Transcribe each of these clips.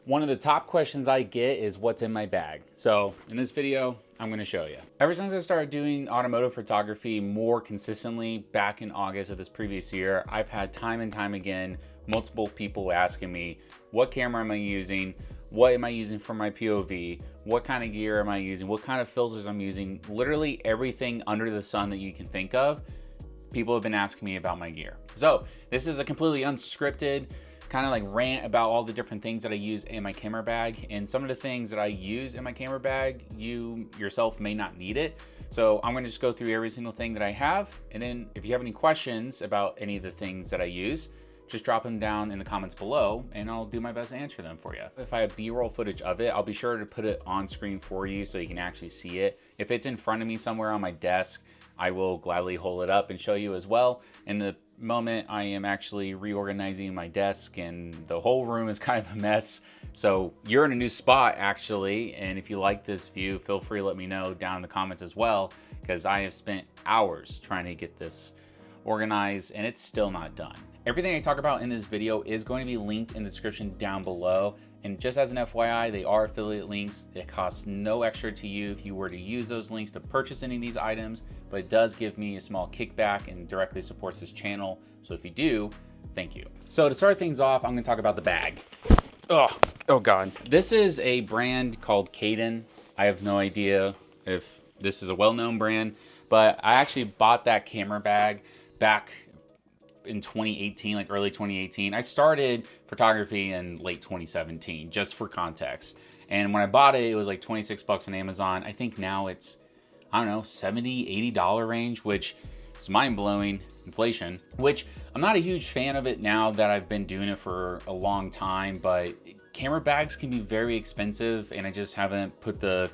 One of the top questions I get is what's in my bag. So in this video, I'm gonna show you. Ever since I started doing automotive photography more consistently back in August of this previous year, I've had time and time again, multiple people asking me, what camera am I using? What am I using for my POV? What kind of gear am I using? What kind of filters I'm using? Literally everything under the sun that you can think of, people have been asking me about my gear. So this is a completely unscripted kind of like rant about all the different things that I use in my camera bag. And some of the things that I use in my camera bag, you yourself may not need it. So I'm gonna just go through every single thing that I have. And then if you have any questions about any of the things that I use, just drop them down in the comments below and I'll do my best to answer them for you. If I have B-roll footage of it, I'll be sure to put it on screen for you so you can actually see it. If it's in front of me somewhere on my desk, I will gladly hold it up and show you as well. In the moment, I am actually reorganizing my desk and the whole room is kind of a mess. So you're in a new spot actually. And if you like this view, feel free to let me know down in the comments as well, because I have spent hours trying to get this organized and it's still not done. Everything I talk about in this video is going to be linked in the description down below. And just as an FYI, they are affiliate links. It costs no extra to you if you were to use those links to purchase any of these items, but it does give me a small kickback and directly supports this channel. So if you do, thank you. So to start things off, I'm gonna talk about the bag. Oh God. This is a brand called Caden. I have no idea if this is a well-known brand, but I actually bought that camera bag back in 2018, like early 2018. I started photography in late 2017, just for context. And when I bought it, it was like 26 bucks on Amazon. I think now it's, I don't know, $70, $80 range, which is mind-blowing inflation, which I'm not a huge fan of it now that I've been doing it for a long time, but camera bags can be very expensive and I just haven't put the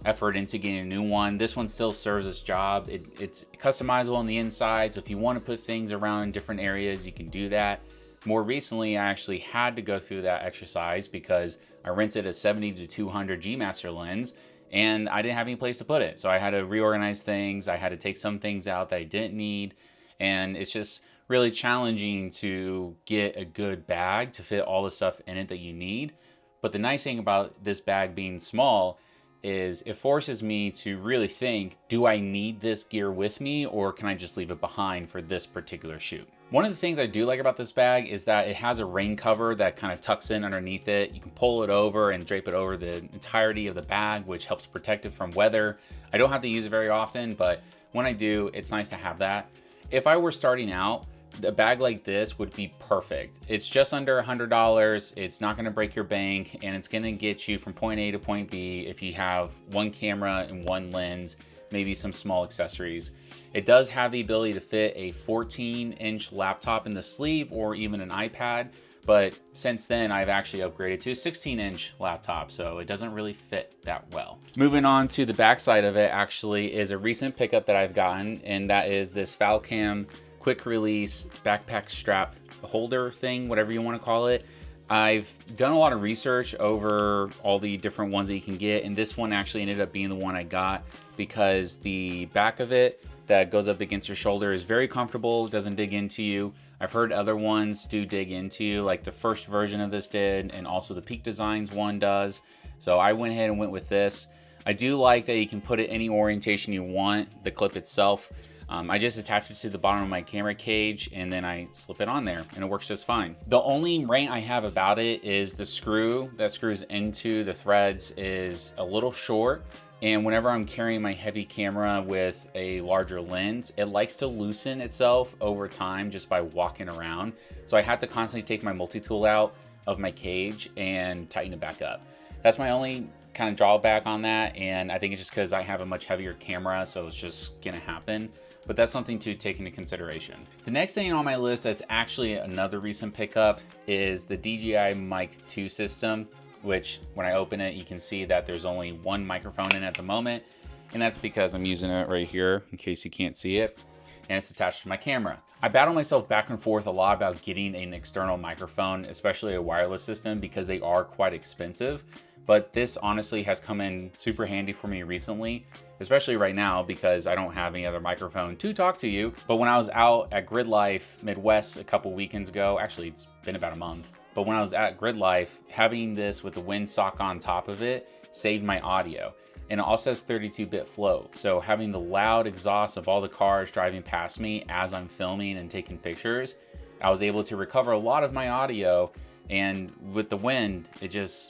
effort into getting a new one. This one still serves its job. It's customizable on the inside, so if you want to put things around in different areas, you can do that. More recently, I actually had to go through that exercise because I rented a 70 to 200 G Master lens and I didn't have any place to put it. So I had to reorganize things. I had to take some things out that I didn't need. And it's just really challenging to get a good bag to fit all the stuff in it that you need. But the nice thing about this bag being small is it forces me to really think, do I need this gear with me or can I just leave it behind for this particular shoot? One of the things I do like about this bag is that it has a rain cover that kind of tucks in underneath it. You can pull it over and drape it over the entirety of the bag, which helps protect it from weather. I don't have to use it very often, but when I do, it's nice to have that. If I were starting out, a bag like this would be perfect. It's just under $100. It's not gonna break your bank and it's gonna get you from point A to point B if you have one camera and one lens, maybe some small accessories. It does have the ability to fit a 14-inch laptop in the sleeve or even an iPad, but since then I've actually upgraded to a 16-inch laptop, so it doesn't really fit that well. Moving on to the back side of it actually is a recent pickup that I've gotten, and that is this Falcam quick release backpack strap holder thing, whatever you want to call it. I've done a lot of research over all the different ones that you can get, and this one actually ended up being the one I got because the back of it that goes up against your shoulder is very comfortable, doesn't dig into you. I've heard other ones do dig into you, like the first version of this did, and also the Peak Designs one does. So I went ahead and went with this. I do like that you can put it any orientation you want, the clip itself. I just attach it to the bottom of my camera cage and then I slip it on there and it works just fine. The only rant I have about it is the screw that screws into the threads is a little short, and whenever I'm carrying my heavy camera with a larger lens, it likes to loosen itself over time just by walking around. So I have to constantly take my multi-tool out of my cage and tighten it back up. That's my only kind of drawback on that, and I think it's just because I have a much heavier camera, so it's just gonna happen. But that's something to take into consideration. The next thing on my list that's actually another recent pickup is the DJI Mic 2 system, which when I open it, you can see that there's only one microphone in at the moment. And that's because I'm using it right here in case you can't see it. And it's attached to my camera. I battle myself back and forth a lot about getting an external microphone, especially a wireless system, because they are quite expensive. But this honestly has come in super handy for me recently, especially right now because I don't have any other microphone to talk to you. But when I was out at Grid Life Midwest a couple weekends ago, actually it's been about a month, but when I was at Grid Life, having this with the windsock on top of it saved my audio. And it also has 32-bit flow. So having the loud exhaust of all the cars driving past me as I'm filming and taking pictures, I was able to recover a lot of my audio. And with the wind, it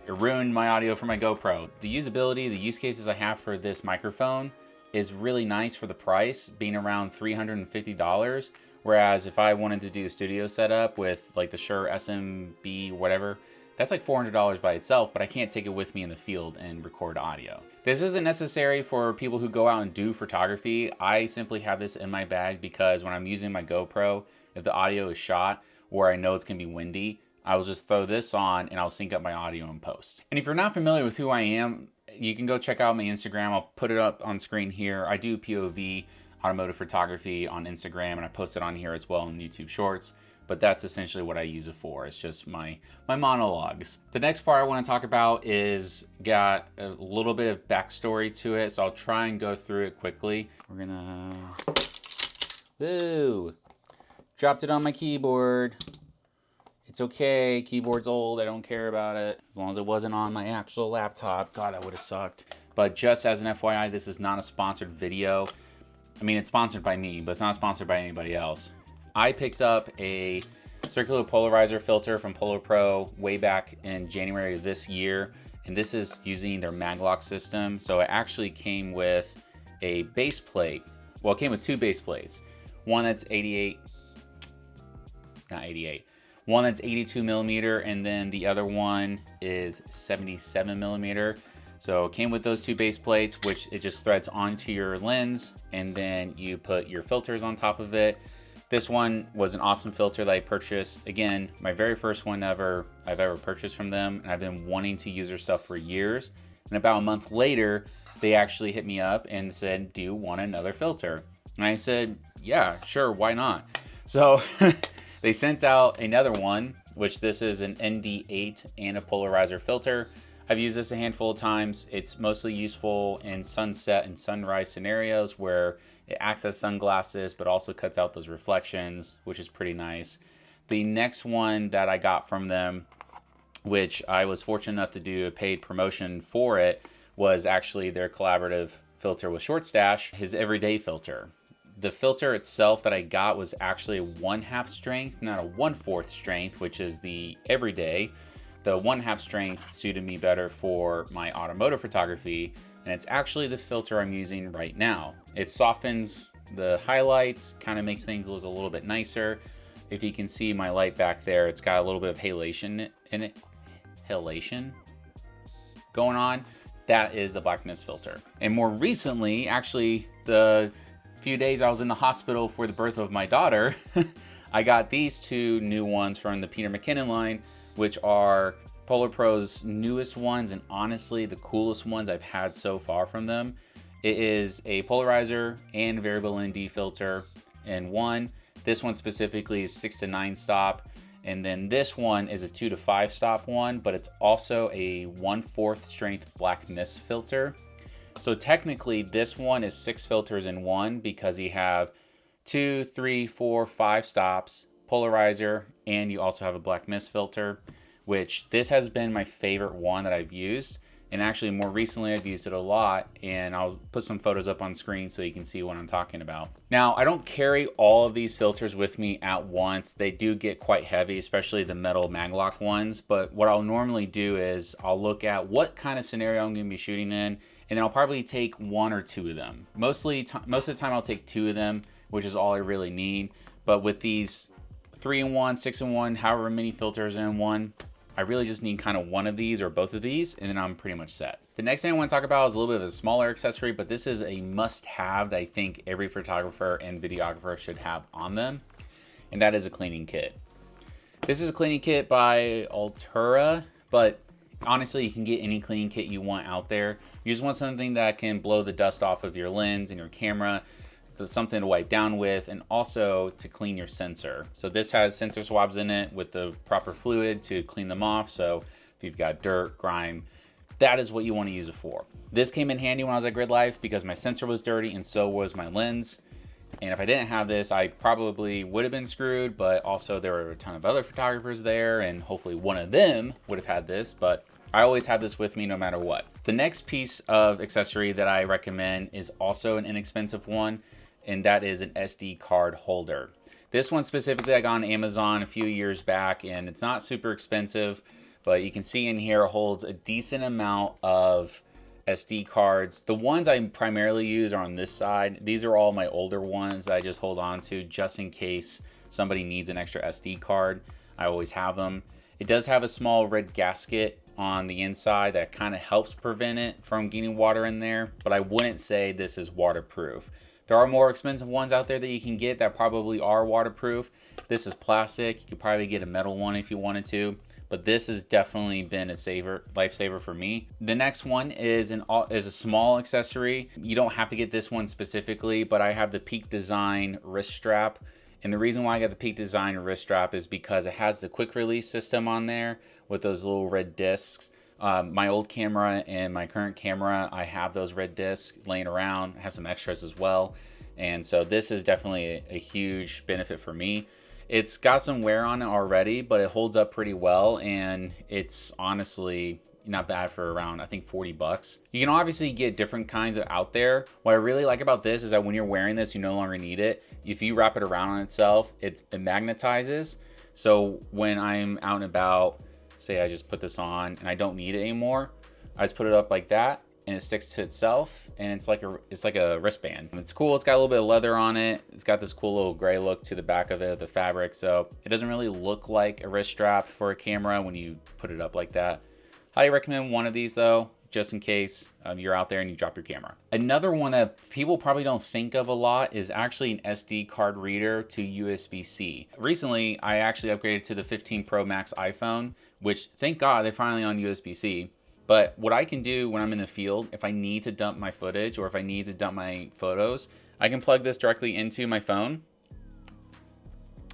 ruined my audio for my GoPro. The usability, the use cases I have for this microphone is really nice for the price, being around $350. Whereas if I wanted to do a studio setup with like the Shure SMB, whatever, that's like $400 by itself, but I can't take it with me in the field and record audio. This isn't necessary for people who go out and do photography. I simply have this in my bag because when I'm using my GoPro, if the audio is shot or I know it's gonna be windy, I will just throw this on and I'll sync up my audio in post. And if you're not familiar with who I am, you can go check out my Instagram. I'll put it up on screen here. I do POV automotive photography on Instagram, and I post it on here as well in YouTube Shorts. But that's essentially what I use it for. It's just my monologues. The next part I want to talk about is got a little bit of backstory to it, so I'll try and go through it quickly. We're gonna, woo, dropped it on my keyboard. It's okay, keyboard's old, I don't care about it. As long as it wasn't on my actual laptop. God, that would have sucked. But just as an FYI, this is not a sponsored video. I mean, it's sponsored by me, but it's not sponsored by anybody else. I picked up a circular polarizer filter from PolarPro way back in January of this year, and this is using their maglock system. So it actually came with a base plate. Well, it came with two base plates. One that's 82 millimeter, and then the other one is 77 millimeter. So it came with those two base plates, which it just threads onto your lens, and then you put your filters on top of it. This one was an awesome filter that I purchased. Again, my very first one I've ever purchased from them, and I've been wanting to use their stuff for years. And about a month later, they actually hit me up and said, "Do you want another filter?" And I said, "Yeah, sure, why not?" So they sent out another one, which this is an ND8 and a polarizer filter. I've used this a handful of times. It's mostly useful in sunset and sunrise scenarios where it acts as sunglasses, but also cuts out those reflections, which is pretty nice. The next one that I got from them, which I was fortunate enough to do a paid promotion for it, was actually their collaborative filter with Short Stash, his everyday filter. The filter itself that I got was actually a 1/2 strength, not a 1/4 strength, which is the everyday. The 1/2 strength suited me better for my automotive photography, and it's actually the filter I'm using right now. It softens the highlights, kind of makes things look a little bit nicer. If you can see my light back there, it's got a little bit of halation in it. Halation going on. That is the black mist filter. And more recently, actually, the few days I was in the hospital for the birth of my daughter, I got these two new ones from the Peter McKinnon line, which are PolarPro's newest ones and honestly the coolest ones I've had so far from them. It is a polarizer and variable ND filter in one. This one specifically is 6 to 9 stop, and then this one is a 2 to 5 stop one, but it's also a 1/4 strength black mist filter. So technically this one is 6 filters in one because you have 2, 3, 4, 5 stops, polarizer, and you also have a black mist filter, which this has been my favorite one that I've used. And actually more recently I've used it a lot, and I'll put some photos up on screen so you can see what I'm talking about. Now, I don't carry all of these filters with me at once. They do get quite heavy, especially the metal maglock ones. But what I'll normally do is I'll look at what kind of scenario I'm gonna be shooting in, and then I'll probably take 1 or 2 of them. Most of the time I'll take 2 of them, which is all I really need. But with these 3-in-1, 6-in-1, however many filters in one, I really just need kind of one of these or both of these, and then I'm pretty much set. The next thing I want to talk about is a little bit of a smaller accessory, but this is a must-have that I think every photographer and videographer should have on them, and that is a cleaning kit. This is a cleaning kit by Altura, but honestly, you can get any cleaning kit you want out there. You just want something that can blow the dust off of your lens and your camera, something to wipe down with, and also to clean your sensor. So this has sensor swabs in it with the proper fluid to clean them off. So if you've got dirt, grime, that is what you want to use it for. This came in handy when I was at Grid Life because my sensor was dirty and so was my lens. And if I didn't have this, I probably would have been screwed, but also there were a ton of other photographers there, and hopefully one of them would have had this, but I always have this with me no matter what. The next piece of accessory that I recommend is also an inexpensive one, and that is an SD card holder. This one specifically I got on Amazon a few years back, and it's not super expensive, but you can see in here it holds a decent amount of SD cards. The ones I primarily use are on this side. These are all my older ones that I just hold on to just in case somebody needs an extra SD card. I always have them. It does have a small red gasket on the inside that kind of helps prevent it from getting water in there, but I wouldn't say this is waterproof. There are more expensive ones out there that you can get that probably are waterproof. This is plastic. You could probably get a metal one if you wanted to, but this has definitely been a lifesaver for me. The next one is a small accessory. You don't have to get this one specifically, but I have the Peak Design wrist strap. And the reason why I got the Peak Design wrist strap is because it has the quick release system on there with those little red discs. My old camera and my current camera, I have those red discs laying around. I have some extras as well. And so this is definitely a huge benefit for me. It's got some wear on it already, but it holds up pretty well, and it's honestly not bad for around, I think, 40 bucks. You can obviously get different kinds of out there. What I really like about this is that when you're wearing this, you no longer need it. If you wrap it around on itself, it magnetizes. So when I'm out and about, say I just put this on and I don't need it anymore, I just put it up like that and it sticks to itself, and it's like a wristband. And it's cool. It's got a little bit of leather on it. It's got this cool little gray look to the back of it, the fabric. So it doesn't really look like a wrist strap for a camera when you put it up like that. Highly recommend one of these though, just in case you're out there and you drop your camera. Another one that people probably don't think of a lot is actually an SD card reader to USB-C. Recently, I actually upgraded to the 15 Pro Max iPhone, which thank God they're finally on USB-C. But what I can do when I'm in the field, if I need to dump my footage or if I need to dump my photos, I can plug this directly into my phone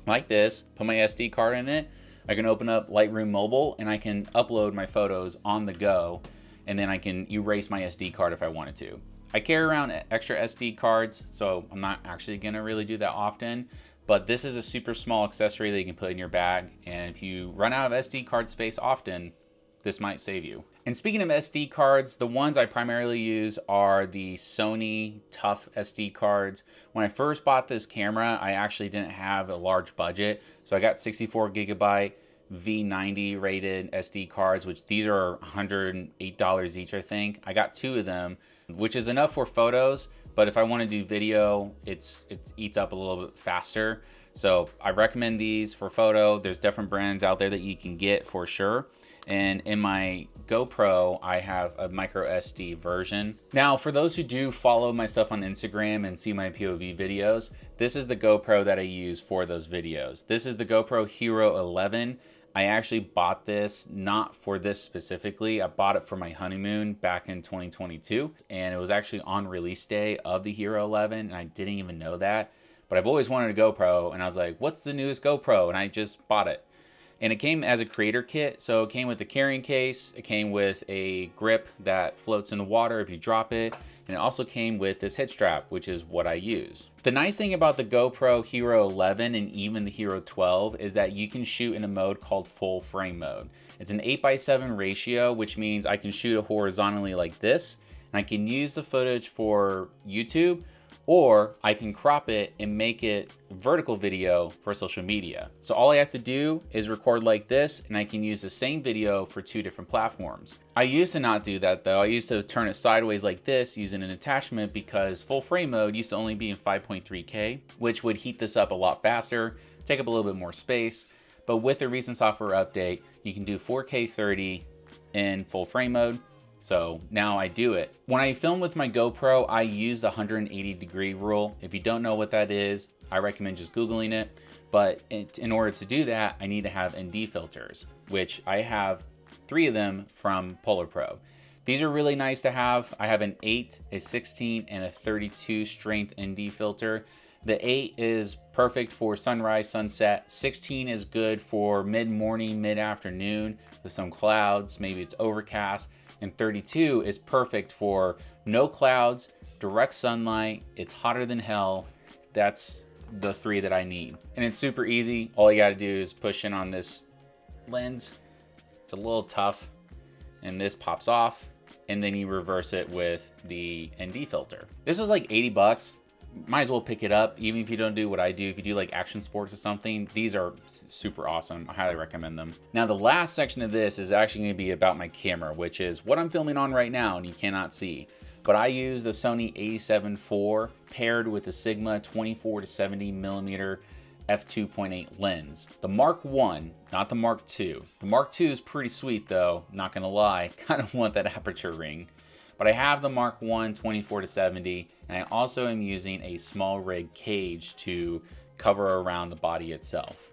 like this, put my SD card in it. I can open up Lightroom Mobile and I can upload my photos on the go, and then I can erase my SD card if I wanted to. I carry around extra SD cards, so I'm not actually gonna really do that often, but this is a super small accessory that you can put in your bag, and if you run out of SD card space often, this might save you. And speaking of SD cards, the ones I primarily use are the Sony Tough SD cards. When I first bought this camera, I actually didn't have a large budget, so I got 64 gigabyte V90 rated SD cards, which these are $108 each, I think. I got 2 of them, which is enough for photos, but if I want to do video, it eats up a little bit faster. So I recommend these for photo. There's different brands out there that you can get for sure. And in my GoPro, I have a micro SD version. Now, for those who do follow my stuff on Instagram and see my POV videos, this is the GoPro that I use for those videos. This is the GoPro Hero 11. I actually bought this not for this specifically. I bought it for my honeymoon back in 2022, and it was actually on release day of the Hero 11, and I didn't even know that. But I've always wanted a GoPro, and I was like, what's the newest GoPro? And I just bought it. And it came as a creator kit, so it came with a carrying case, it came with a grip that floats in the water if you drop it, and it also came with this head strap, which is what I use. The nice thing about the GoPro Hero 11 and even the Hero 12 is that you can shoot in a mode called full frame mode. It's an 8:7 ratio, which means I can shoot it horizontally like this, and I can use the footage for YouTube, or I can crop it and make it vertical video for social media. So all I have to do is record like this, and I can use the same video for 2 different platforms. I used to not do that though. I used to turn it sideways like this using an attachment because full frame mode used to only be in 5.3K, which would heat this up a lot faster, take up a little bit more space. But with the recent software update, you can do 4K 30 in full frame mode. So now I do it. When I film with my GoPro, I use the 180-degree rule. If you don't know what that is, I recommend just Googling it. But in order to do that, I need to have ND filters, which I have 3 of them from PolarPro. These are really nice to have. I have an 8, a 16, and a 32 strength ND filter. The 8 is perfect for sunrise, sunset. 16 is good for mid-morning, mid-afternoon with some clouds, maybe it's overcast. And 32 is perfect for no clouds, direct sunlight, it's hotter than hell, that's the 3 that I need. And it's super easy. All you gotta do is push in on this lens. It's a little tough, and this pops off, and then you reverse it with the ND filter. This was like 80 bucks. Might as well pick it up, even if you don't do what I do. If you do like action sports or something, these are super awesome. I highly recommend them. Now, the last section of this is actually going to be about my camera, which is what I'm filming on right now, and you cannot see. But I use the Sony a7 IV paired with the Sigma 24 to 70 millimeter f2.8 lens. The Mark I, not the Mark II. The Mark II is pretty sweet though, not gonna lie. Kind of want that aperture ring. But I have the Mark I 24 to 70, and I also am using a small rig cage to cover around the body itself.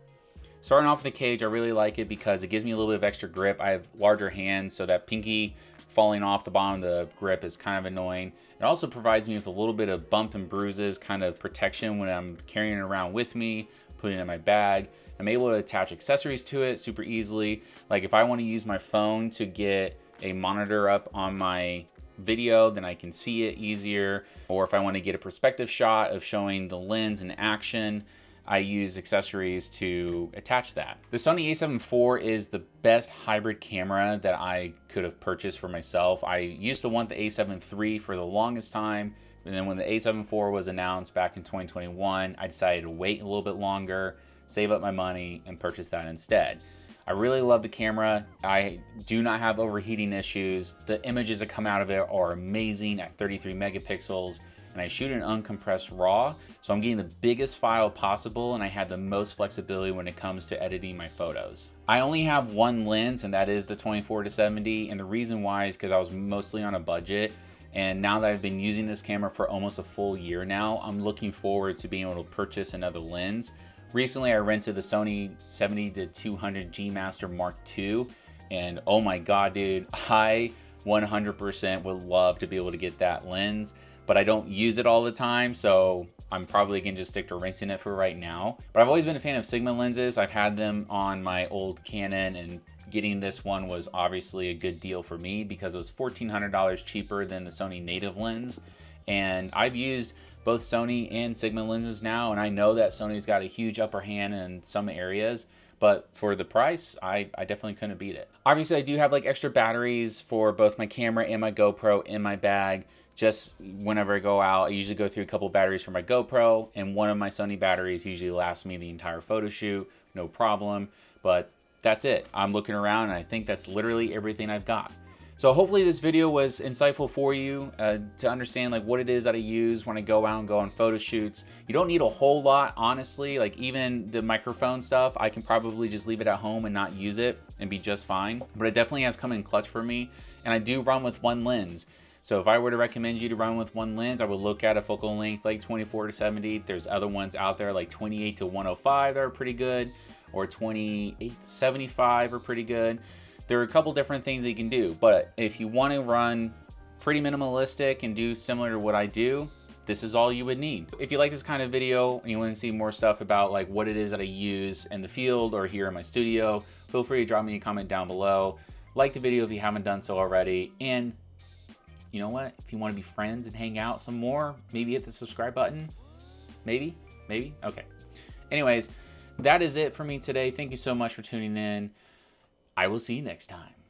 Starting off with the cage, I really like it because it gives me a little bit of extra grip. I have larger hands, so that pinky falling off the bottom of the grip is kind of annoying. It also provides me with a little bit of bump and bruises, kind of protection when I'm carrying it around with me, putting it in my bag. I'm able to attach accessories to it super easily. Like if I want to use my phone to get a monitor up on my video, then I can see it easier. Or if I want to get a perspective shot of showing the lens in action, I use accessories to attach that. The Sony a7 IV is the best hybrid camera that I could have purchased for myself. I used to want the a7 III for the longest time, and then when the a7 IV was announced back in 2021, I decided to wait a little bit longer, save up my money, and purchase that instead. I really love the camera. I do not have overheating issues. The images that come out of it are amazing at 33 megapixels, and I shoot in uncompressed RAW, so I'm getting the biggest file possible, and I have the most flexibility when it comes to editing my photos. I only have one lens, and that is the 24 to 70, and the reason why is because I was mostly on a budget, and now that I've been using this camera for almost a full year now, I'm looking forward to being able to purchase another lens. Recently, I rented the Sony 70-200 G Master Mark II, and oh my God, dude, I 100% would love to be able to get that lens, but I don't use it all the time, so I'm probably gonna just stick to renting it for right now. But I've always been a fan of Sigma lenses. I've had them on my old Canon, and getting this one was obviously a good deal for me because it was $1,400 cheaper than the Sony native lens. And I've used both Sony and Sigma lenses now, and I know that Sony's got a huge upper hand in some areas, but for the price, I definitely couldn't beat it. Obviously, I do have like extra batteries for both my camera and my GoPro in my bag. Just whenever I go out, I usually go through a couple batteries for my GoPro, and one of my Sony batteries usually lasts me the entire photo shoot, no problem. But that's it. I'm looking around, and I think that's literally everything I've got. So hopefully this video was insightful for you to understand like what it is that I use when I go out and go on photo shoots. You don't need a whole lot, honestly. Like even the microphone stuff, I can probably just leave it at home and not use it and be just fine. But it definitely has come in clutch for me, and I do run with one lens. So if I were to recommend you to run with one lens, I would look at a focal length like 24 to 70. There's other ones out there like 28 to 105 that are pretty good, or 28 to 75 are pretty good. There are a couple different things that you can do, but if you want to run pretty minimalistic and do similar to what I do, this is all you would need. If you like this kind of video and you want to see more stuff about like what it is that I use in the field or here in my studio, feel free to drop me a comment down below. Like the video if you haven't done so already, and you know what? If you want to be friends and hang out some more, maybe hit the subscribe button. Maybe? Okay. Anyways, that is it for me today. Thank you so much for tuning in. I will see you next time.